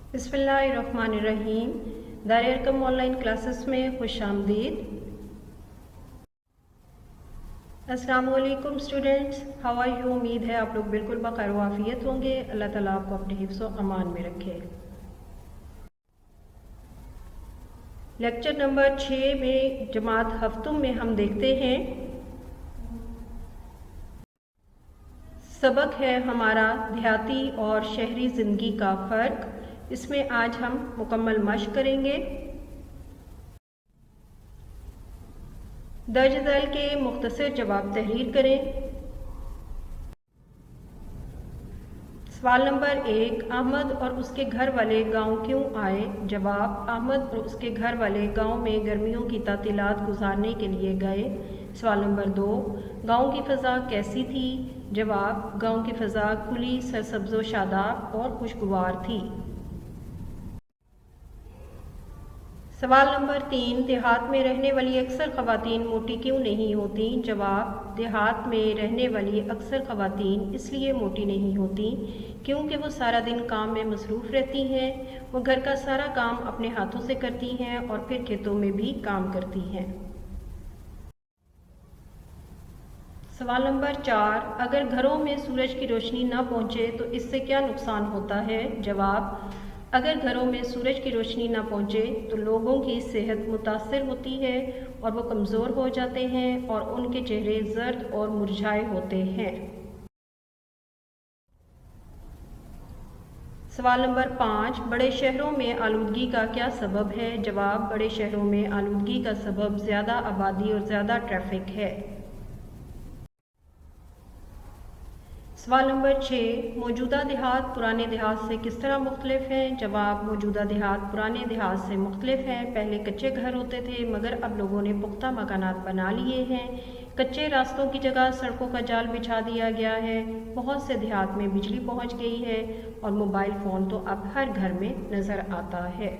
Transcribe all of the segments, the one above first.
बिस्मिल्लाहिर्रहमानिर्रहीम। Darul Arkham online classes में खुश आमदीद। अस्सलामु अलैकुम स्टूडेंट्स, हाउ आर यू। उम्मीद है आप लोग बिल्कुल बखैर वाफियत होंगे। अल्लाह ताला आपको अपने हिफ्ज़ व अमान में रखे। लेक्चर नंबर 6 में जमात हफ्तुम में हम देखते हैं सबक है हमारा देहाती और शहरी ज़िंदगी का फ़र्क। इसमें आज हम मुकम्मल मश्क करेंगे। दर्ज झैल के मुख्तसर जवाब तहरीर करें। सवाल नंबर 1, अहमद और उसके घर वाले गांव क्यों आए। जवाब, अहमद और उसके घर वाले गांव में गर्मियों की तातीलात गुजारने के लिए गए। सवाल नंबर 2, गांव की फ़ज़ा कैसी थी। जवाब, गांव की फ़ज़ा खुली, सरसब्ज़ व शादाब और खुशगवार थी। सवाल नंबर 3, देहात में रहने वाली अक्सर ख़वातीन मोटी क्यों नहीं होती। जवाब, देहात में रहने वाली अक्सर ख़वातीन इसलिए मोटी नहीं होती क्योंकि वो सारा दिन काम में मसरूफ़ रहती हैं। वो घर का सारा काम अपने हाथों से करती हैं और फिर खेतों में भी काम करती हैं। सवाल नंबर 4, अगर घरों में सूरज की रोशनी न पहुँचे तो इससे क्या नुकसान होता है। जवाब, अगर घरों में सूरज की रोशनी न पहुँचे तो लोगों की सेहत मुतासर होती है और वो कमज़ोर हो जाते हैं और उनके चेहरे जर्द और मुरझाए होते हैं। सवाल नंबर 5, बड़े शहरों में आलूदगी का क्या सबब है। जवाब, बड़े शहरों में आलूदगी का सबब ज़्यादा आबादी और ज़्यादा ट्रैफिक है। सवाल नंबर 6, मौजूदा देहात पुराने देहात से किस तरह मुख्तलिफ हैं। जवाब, मौजूदा देहात पुराने देहात से मुख्तलिफ हैं। पहले कच्चे घर होते थे मगर अब लोगों ने पुख्ता मकानात बना लिए हैं। कच्चे रास्तों की जगह सड़कों का जाल बिछा दिया गया है। बहुत से देहात में बिजली पहुंच गई है और मोबाइल फ़ोन तो अब हर घर में नज़र आता है।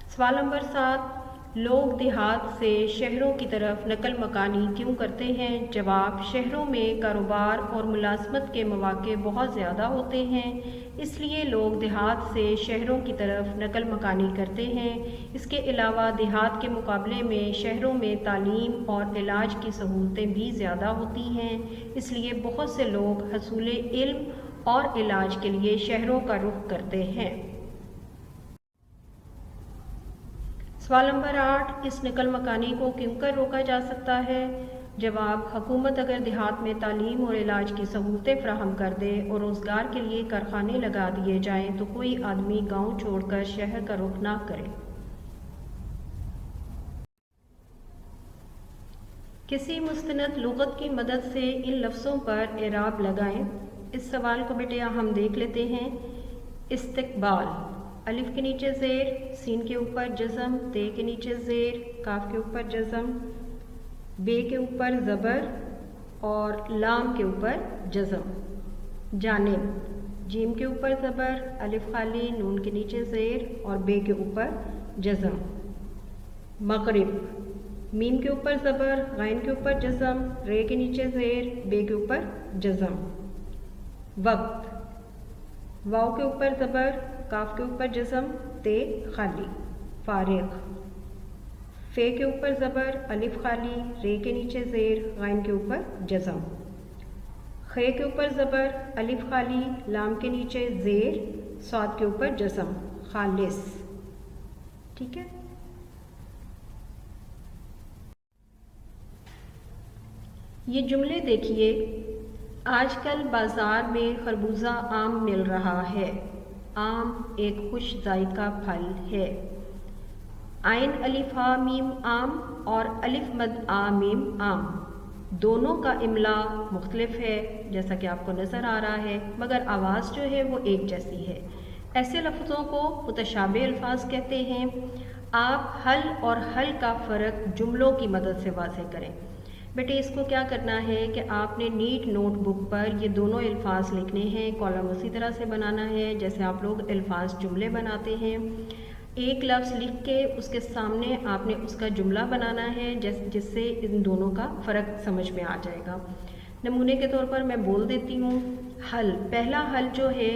सवाल नंबर 7, लोग देहात से शहरों की तरफ नकल मकानी क्यों करते हैं। जवाब, शहरों में कारोबार और मुलाजमत के मौके बहुत ज़्यादा होते हैं इसलिए लोग देहात से शहरों की तरफ नकल मकानी करते हैं। इसके अलावा देहात के मुकाबले में शहरों में तालीम और इलाज की सहूलतें भी ज़्यादा होती हैं इसलिए बहुत से लोग हसूल इल्म और इलाज के लिए शहरों का रुख करते हैं। सवाल नंबर 8, इस नकल मकानी को क्यों कर रोका जा सकता है। जवाब, हुकूमत अगर देहात में तालीम और इलाज की सहूलतें फ़राहम कर दे और रोज़गार के लिए कारखाने लगा दिए जाएं तो कोई आदमी गांव छोड़कर शहर का रुख ना करे। किसी मुस्तनद लुग़त की मदद से इन लफ्ज़ों पर एराब लगाएं। इस सवाल को बेटे हम देख लेते हैं। इस्तकबाल, अलिफ के नीचे ज़ेर, सीन के ऊपर जज़म, ते के नीचे ज़ेर, काफ के ऊपर जज़म, बे के ऊपर ज़बर और लाम के ऊपर जज़म। जानिब, जीम के ऊपर ज़बर, अलिफ खाली, नून के नीचे ज़ेर और बे के ऊपर जज़म। मग़रिब, मीम के ऊपर ज़बर, गैन के ऊपर जज़म, रे के नीचे ज़ेर, बे के ऊपर जज़म। वक्त, वाव के ऊपर ज़बर, काफ के ऊपर जज़म, ते खाली। फारिग, फे के ऊपर ज़बर, अलिफ खाली, रे के नीचे ज़ेर, गैन के ऊपर जज़म। खे के ऊपर ज़बर, अलिफ खाली, लाम के नीचे ज़ेर, स्वाद के ऊपर जज़म। खालिस, ठीक है। ये जुमले देखिए। आजकल बाज़ार में खरबूजा आम मिल रहा है। आम एक खुश जायका फल है। आइन अलिफ हा मीम आम और अलिफ मद आ मीम आम, दोनों का इमला मुख्तलिफ है जैसा कि आपको नज़र आ रहा है मगर आवाज़ जो है वो एक जैसी है। ऐसे लफ्ज़ों को मुतशाबे अल्फाज कहते हैं। आप हल और हल का फ़र्क जुमलों की मदद से वाज़ेह करें। बेटे इसको क्या करना है कि आपने नीट नोटबुक पर ये दोनों अल्फाज लिखने हैं। कॉलम उसी तरह से बनाना है जैसे आप लोग अल्फाज जुमले बनाते हैं। एक लफ्ज़ लिख के उसके सामने आपने उसका जुमला बनाना है जिससे इन दोनों का फ़र्क समझ में आ जाएगा। नमूने के तौर पर मैं बोल देती हूँ। हल, पहला हल जो है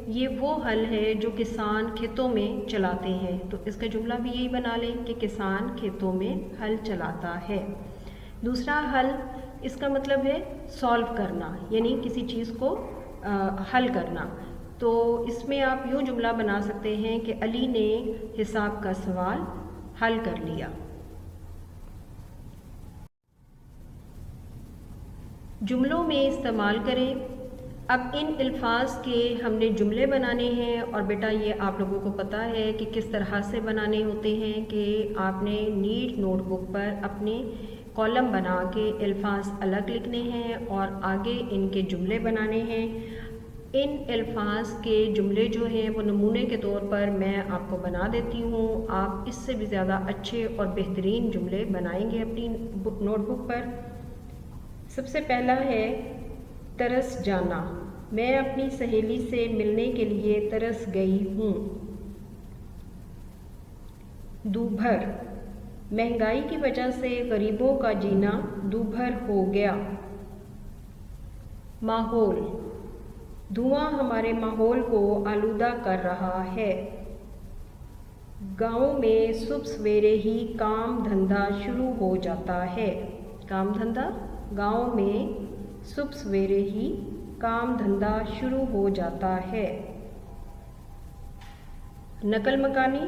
ये वो हल है जो किसान खेतों में चलाते हैं, तो इसका जुमला भी यही बना लें कि किसान खेतों में हल चलाता है। दूसरा हल, इसका मतलब है सॉल्व करना, यानी किसी चीज़ को हल करना। तो इसमें आप यूँ जुमला बना सकते हैं कि अली ने हिसाब का सवाल हल कर लिया। जुमलों में इस्तेमाल करें। अब इन अल्फाज के हमने जुमले बनाने हैं, और बेटा ये आप लोगों को पता है कि किस तरह से बनाने होते हैं कि आपने नीट नोटबुक पर अपने कॉलम बना के अल्फाज अलग लिखने हैं और आगे इनके जुमले बनाने हैं। इन अल्फाज के जुमले जो हैं वो नमूने के तौर पर मैं आपको बना देती हूँ। आप इससे भी ज़्यादा अच्छे और बेहतरीन जुमले बनाएंगे अपनी नोटबुक पर। सबसे पहला है तरस जाना। मैं अपनी सहेली से मिलने के लिए तरस गई हूँ। दूभर, महंगाई की वजह से गरीबों का जीना दूभर हो गया। माहौल, धुआं हमारे माहौल को आलूदा कर रहा है। गाँव में सुबह सवेरे ही काम धंधा शुरू हो जाता है। काम धंधा, गाँव में सुबह सवेरे ही काम धंधा शुरू हो जाता है। नकल मकानी,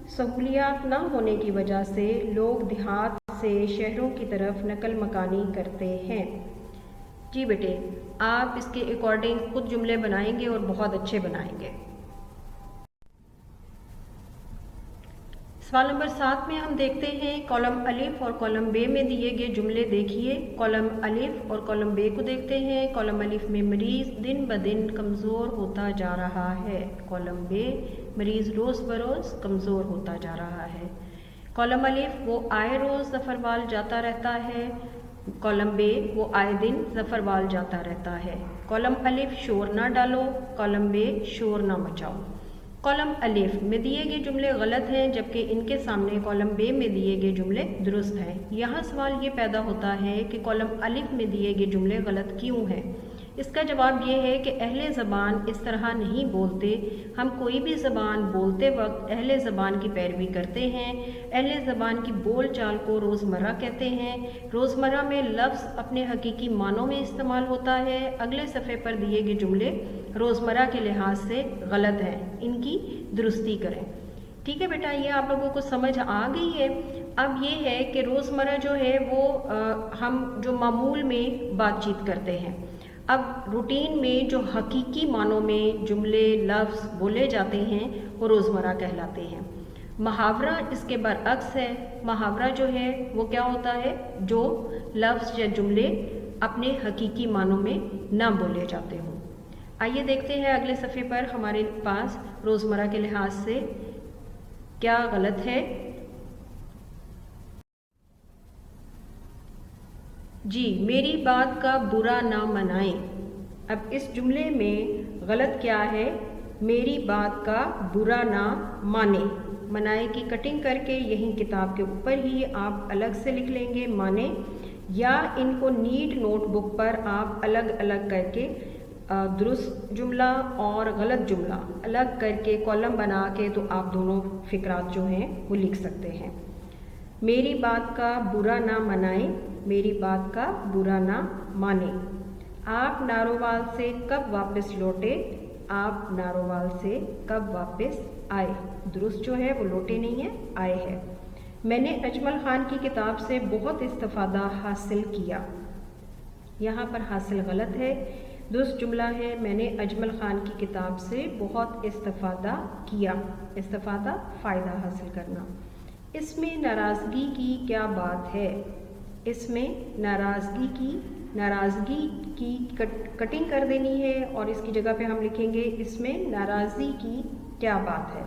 सहूलियात न होने की वजह से लोग देहात से शहरों की तरफ नकल मकानी करते हैं। जी बेटे, आप इसके अकॉर्डिंग खुद जुमले बनाएंगे और बहुत अच्छे बनाएंगे। सवाल नंबर 7 में हम देखते हैं कॉलम अलिफ और कॉलम बे में दिए गए जुमले देखिए। कॉलम अलिफ और कॉलम बे को देखते हैं। कॉलम अलिफ में मरीज़ दिन ब दिन कमज़ोर होता जा रहा है। कॉलम बे, मरीज़ रोज़ बरोज़ कमज़ोर होता जा रहा है। कॉलम अलिफ, वो आए रोज़ ज़फ़रवाल जाता रहता है। कॉलम बे, वो आए दिन ज़फ़रवाल जाता रहता है। कॉलम अलिफ, शोर ना डालो। कॉलम बे, शोर ना मचाओ। कॉलम अलिफ में दिए गए जुमले गलत हैं, जबकि इनके सामने कॉलम बे में दिए गए जुमले दुरुस्त हैं। यहाँ सवाल ये पैदा होता है कि कॉलम अलिफ में दिए गए जुमले गलत क्यों हैं। इसका जवाब ये है कि अहले ज़बान इस तरह नहीं बोलते। हम कोई भी ज़बान बोलते वक्त अहले ज़बान की पैरवी करते हैं। अहले ज़बान की बोल चाल को रोज़मर्रा कहते हैं। रोज़मर्रा में लफ्ज़ अपने हकीकी मानों में इस्तेमाल होता है। अगले सफ़े पर दिए गए जुमले रोज़मर्रा के लिहाज से गलत हैं, इनकी दुरुस्ती करें। ठीक है बेटा, ये आप लोगों को समझ आ गई है। अब ये है कि रोज़मर्रा जो है वो हम जो मामूल में बातचीत करते हैं। अब रूटीन में जो हकीकी मानों में जुमले लफ्ज़ बोले जाते हैं वो रोज़मर्रा कहलाते हैं। मुहावरा इसके बरअक्स है। मुहावरा जो है वो क्या होता है, जो लफ्ज़ या जुमले अपने हकीकी मानों में ना बोले जाते हों। आइए देखते हैं अगले सफ़े पर हमारे पास रोज़मर्रा के लिहाज से क्या गलत है। जी, मेरी बात का बुरा ना मनाएं। अब इस जुमले में गलत क्या है, मेरी बात का बुरा ना माने। मनाए की कटिंग करके यहीं किताब के ऊपर ही आप अलग से लिख लेंगे माने, या इनको नीट नोटबुक पर आप अलग अलग करके दुरुस्त जुमला और गलत जुमला अलग करके कॉलम बना के तो आप दोनों फ़िक्रात जो हैं वो लिख सकते हैं। मेरी बात का बुरा ना मनाएं, मेरी बात का बुरा ना माने। आप नारोवाल से कब वापस लौटे, आप नारोवाल से कब वापस आए। दुरुस्त जो है वो लौटे नहीं है, आए है। मैंने अजमल खान की किताब से बहुत इस्तिफ़ादा हासिल किया। यहाँ पर हासिल गलत है। दुरुस्त जुमला है मैंने अजमल खान की किताब से बहुत इस्तिफ़ादा किया। इस्तिफ़ादा फ़ायदा हासिल करना। इसमें नाराज़गी की क्या बात है, इसमें नाराज़गी की कटिंग कर देनी है और इसकी जगह पे हम लिखेंगे इसमें नाराज़गी की क्या बात है।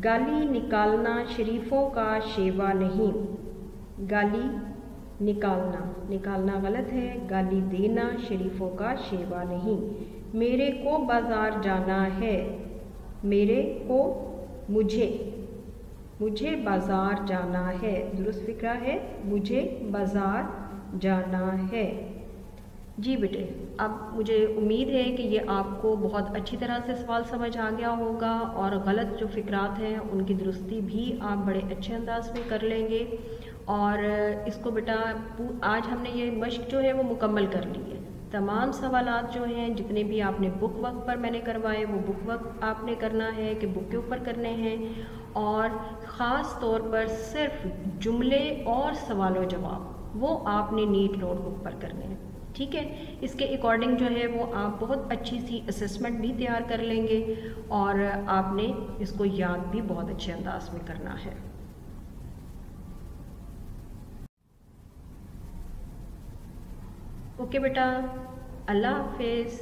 गाली निकालना शरीफों का शेवा नहीं। गाली निकालना गलत है। गाली देना शरीफों का शेवा नहीं। मेरे को बाज़ार जाना है, मेरे को मुझे बाज़ार जाना है। दुरुस्त फिक्रा है मुझे बाज़ार जाना है। جی بیٹے، اب مجھے امید ہے کہ یہ آپ کو بہت اچھی طرح سے سوال سمجھ آ گیا ہوگا، اور غلط جو فکرات ہیں ان کی درستی بھی آپ بڑے اچھے انداز میں کر لیں گے۔ اور اس کو بیٹا آج ہم نے یہ مشق جو ہے وہ مکمل کر لی ہے۔ تمام سوالات جو ہیں جتنے بھی آپ نے بک وقت پر میں نے کروائے، وہ بک وقت آپ نے کرنا ہے کہ بک کے اوپر کرنے ہیں، اور خاص طور پر صرف جملے اور سوال و جواب وہ آپ نے نیٹ نوٹ بک پر کرنے ہیں، ٹھیک ہے؟ اس کے اکارڈنگ جو ہے وہ آپ بہت اچھی سی اسسمنٹ بھی تیار کر لیں گے، اور آپ نے اس کو یاد بھی بہت اچھے انداز میں کرنا ہے۔ اوکے بیٹا، اللہ حافظ۔